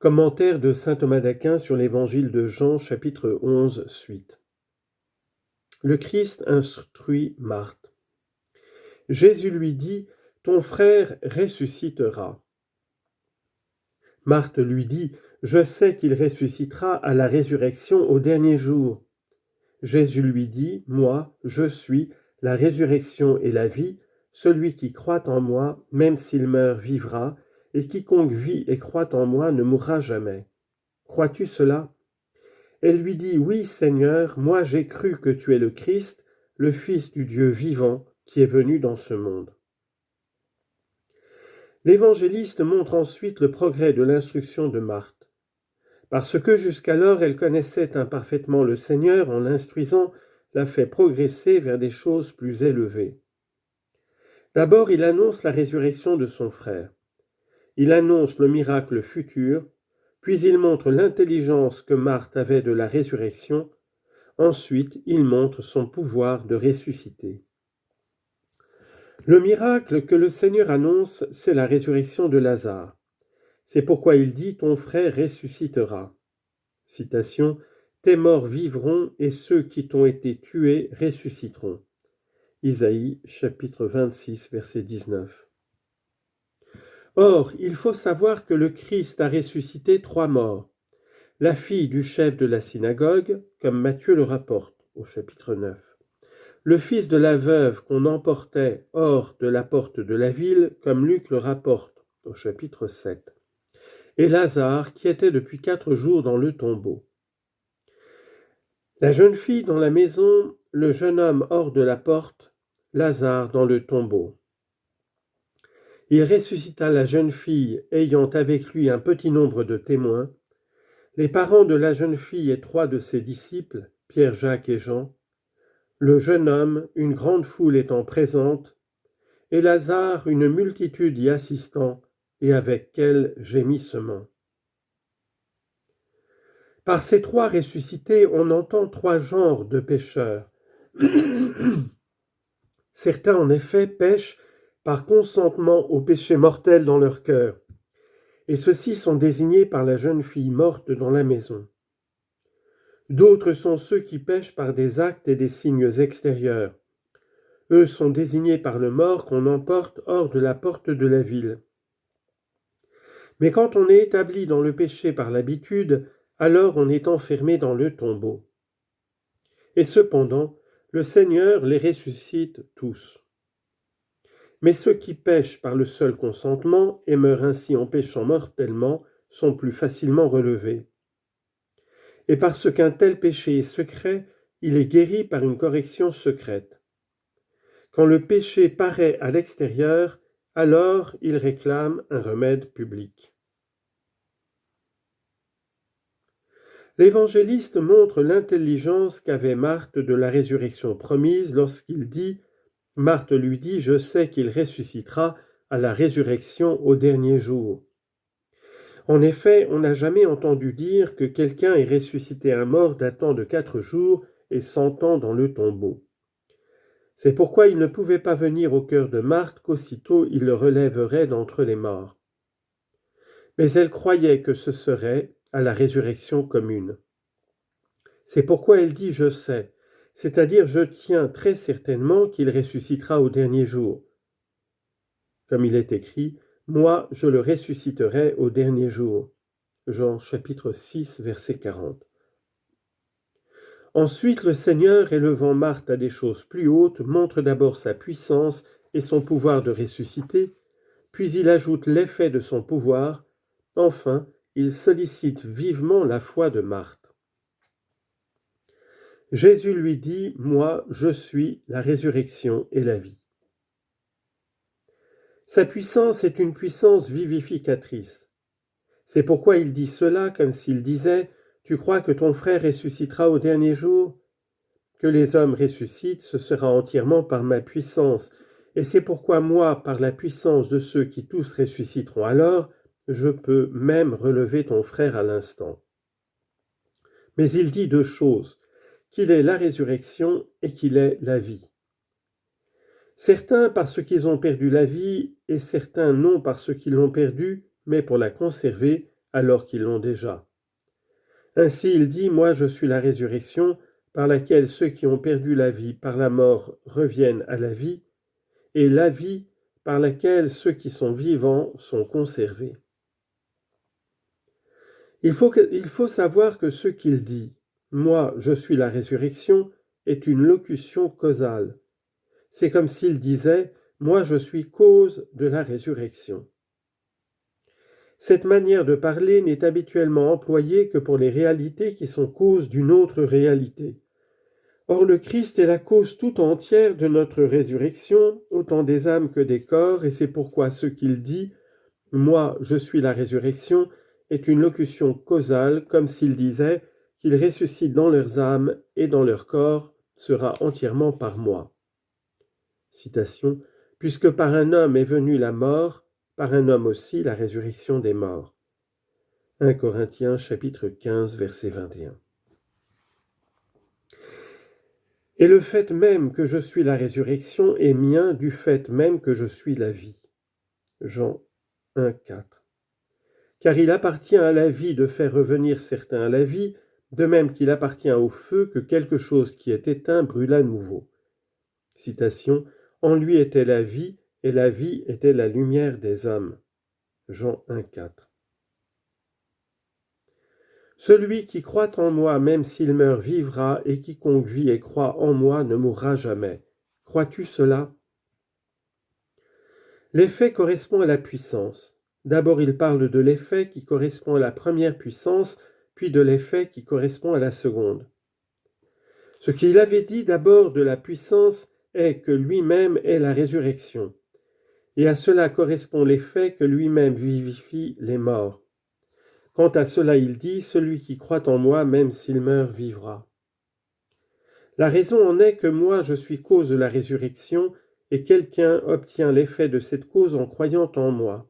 Commentaire de saint Thomas d'Aquin sur l'évangile de Jean, chapitre 11, suite. Le Christ instruit Marthe. Jésus lui dit, « Ton frère ressuscitera. » Marthe lui dit, « Je sais qu'il ressuscitera à la résurrection au dernier jour. » Jésus lui dit, « Moi, je suis la résurrection et la vie. Celui qui croit en moi, même s'il meurt, vivra, et quiconque vit et croit en moi ne mourra jamais. Crois-tu cela ?» Elle lui dit, « Oui, Seigneur, moi j'ai cru que tu es le Christ, le Fils du Dieu vivant, qui est venu dans ce monde. » L'évangéliste montre ensuite le progrès de l'instruction de Marthe. Parce que jusqu'alors elle connaissait imparfaitement le Seigneur, en l'instruisant, l'a fait progresser vers des choses plus élevées. D'abord, il annonce la résurrection de son frère. Il annonce le miracle futur, puis il montre l'intelligence que Marthe avait de la résurrection. Ensuite, il montre son pouvoir de ressusciter. Le miracle que le Seigneur annonce, c'est la résurrection de Lazare. C'est pourquoi il dit « Ton frère ressuscitera ». Citation « Tes morts vivront et ceux qui t'ont été tués ressusciteront ». Isaïe, chapitre 26, verset 19. Or, il faut savoir que le Christ a ressuscité 3 morts. La fille du chef de la synagogue, comme Matthieu le rapporte au chapitre 9. Le fils de la veuve qu'on emportait hors de la porte de la ville, comme Luc le rapporte au chapitre 7. Et Lazare, qui était depuis 4 jours dans le tombeau. La jeune fille dans la maison, le jeune homme hors de la porte, Lazare dans le tombeau. Il ressuscita la jeune fille, ayant avec lui un petit nombre de témoins. Les parents de la jeune fille et 3 de ses disciples, Pierre, Jacques et Jean, le jeune homme, une grande foule étant présente, et Lazare, une multitude y assistant, et avec elle gémissement. Par ces 3 ressuscités, on entend 3 genres de pécheurs. Certains, en effet, pêchent par consentement au péché mortel dans leur cœur, et ceux-ci sont désignés par la jeune fille morte dans la maison. D'autres sont ceux qui pêchent par des actes et des signes extérieurs. Eux sont désignés par le mort qu'on emporte hors de la porte de la ville. Mais quand on est établi dans le péché par l'habitude, alors on est enfermé dans le tombeau. Et cependant, le Seigneur les ressuscite tous. Mais ceux qui pêchent par le seul consentement et meurent ainsi en péchant mortellement sont plus facilement relevés. Et parce qu'un tel péché est secret, il est guéri par une correction secrète. Quand le péché paraît à l'extérieur, alors il réclame un remède public. L'évangéliste montre l'intelligence qu'avait Marthe de la résurrection promise lorsqu'il dit « Marthe lui dit, je sais qu'il ressuscitera à la résurrection au dernier jour. » En effet, on n'a jamais entendu dire que quelqu'un ait ressuscité un mort datant de 4 jours et 100 ans dans le tombeau. C'est pourquoi il ne pouvait pas venir au cœur de Marthe qu'aussitôt il le relèverait d'entre les morts. Mais elle croyait que ce serait à la résurrection commune. C'est pourquoi elle dit « je sais », c'est-à-dire « je tiens très certainement qu'il ressuscitera au dernier jour ». Comme il est écrit « moi je le ressusciterai au dernier jour ». Jean chapitre 6, verset 40. Ensuite, le Seigneur, élevant Marthe à des choses plus hautes, montre d'abord sa puissance et son pouvoir de ressusciter, puis il ajoute l'effet de son pouvoir. Enfin, il sollicite vivement la foi de Marthe. Jésus lui dit « Moi, je suis la résurrection et la vie ». Sa puissance est une puissance vivificatrice. C'est pourquoi il dit cela comme s'il disait « Tu crois que ton frère ressuscitera au dernier jour ? Que les hommes ressuscitent, ce sera entièrement par ma puissance. Et c'est pourquoi moi, par la puissance de ceux qui tous ressusciteront alors, je peux même relever ton frère à l'instant. » Mais il dit 2 choses, qu'il est la résurrection et qu'il est la vie. Certains parce qu'ils ont perdu la vie, et certains non parce qu'ils l'ont perdue, mais pour la conserver, alors qu'ils l'ont déjà. Ainsi il dit, moi je suis la résurrection, par laquelle ceux qui ont perdu la vie par la mort reviennent à la vie, et la vie par laquelle ceux qui sont vivants sont conservés. Il faut savoir que ce qu'il dit, moi je suis la résurrection, est une locution causale. C'est comme s'il disait, moi je suis cause de la résurrection. Cette manière de parler n'est habituellement employée que pour les réalités qui sont cause d'une autre réalité. Or le Christ est la cause tout entière de notre résurrection, autant des âmes que des corps, et c'est pourquoi ce qu'il dit, « Moi, je suis la résurrection », est une locution causale, comme s'il disait qu'il ressuscite dans leurs âmes et dans leur corps sera entièrement par moi. Citation, « Puisque par un homme est venue la mort, par un homme aussi la résurrection des morts. » 1 Corinthiens chapitre 15, verset 21. Et le fait même que je suis la résurrection est mien du fait même que je suis la vie. Jean 1, 4. Car il appartient à la vie de faire revenir certains à la vie, de même qu'il appartient au feu que quelque chose qui est éteint brûle à nouveau. Citation, « En lui était la vie, et la vie était la lumière des hommes. » Jean 1, 4. Celui qui croit en moi, même s'il meurt, vivra, et quiconque vit et croit en moi ne mourra jamais. Crois-tu cela? L'effet correspond à la puissance. D'abord, il parle de l'effet qui correspond à la première puissance, puis de l'effet qui correspond à la seconde. Ce qu'il avait dit d'abord de la puissance est que lui-même est la résurrection, et à cela correspond l'effet que lui-même vivifie les morts. Quant à cela, il dit, « Celui qui croit en moi, même s'il meurt, vivra. » La raison en est que moi, je suis cause de la résurrection, et quelqu'un obtient l'effet de cette cause en croyant en moi.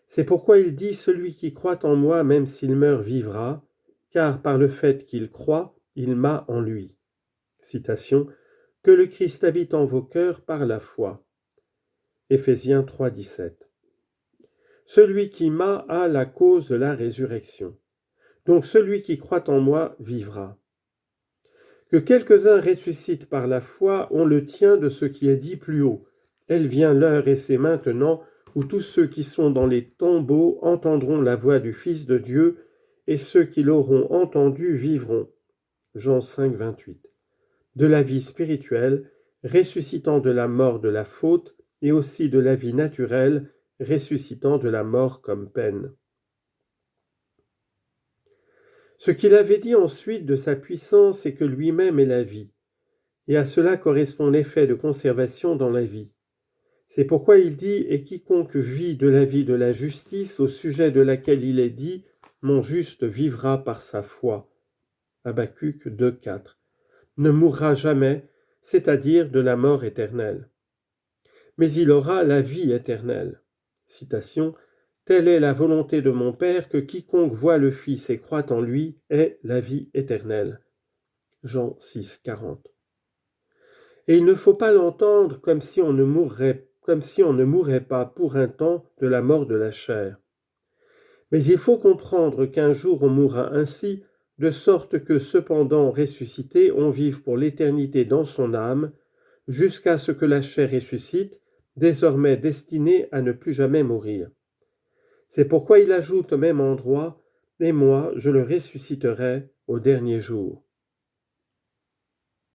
C'est pourquoi il dit, « Celui qui croit en moi, même s'il meurt, vivra, car par le fait qu'il croit, il m'a en lui. » Citation, « Que le Christ habite en vos cœurs par la foi. » Éphésiens 3, 17. Celui qui m'a a la cause de la résurrection. Donc celui qui croit en moi vivra. Que quelques-uns ressuscitent par la foi, on le tient de ce qui est dit plus haut. Elle vient l'heure et c'est maintenant où tous ceux qui sont dans les tombeaux entendront la voix du Fils de Dieu, et ceux qui l'auront entendu vivront. Jean 5, 28. De la vie spirituelle, ressuscitant de la mort de la faute, et aussi de la vie naturelle, ressuscitant de la mort comme peine. Ce qu'il avait dit ensuite de sa puissance est que lui-même est la vie, et à cela correspond l'effet de conservation dans la vie. C'est pourquoi il dit « Et quiconque vit de la vie de la justice, au sujet de laquelle il est dit « Mon juste vivra par sa foi » Habacuc 2, 4. Ne mourra jamais, c'est-à-dire de la mort éternelle. Mais il aura la vie éternelle. Citation, « Telle est la volonté de mon Père que quiconque voit le Fils et croit en lui ait la vie éternelle. » Jean 6, 40. Et il ne faut pas l'entendre comme si on ne mourrait pas pour un temps de la mort de la chair. Mais il faut comprendre qu'un jour on mourra ainsi, de sorte que cependant ressuscité, on vive pour l'éternité dans son âme, jusqu'à ce que la chair ressuscite, désormais destinée à ne plus jamais mourir. C'est pourquoi il ajoute au même endroit « Et moi, je le ressusciterai au dernier jour. »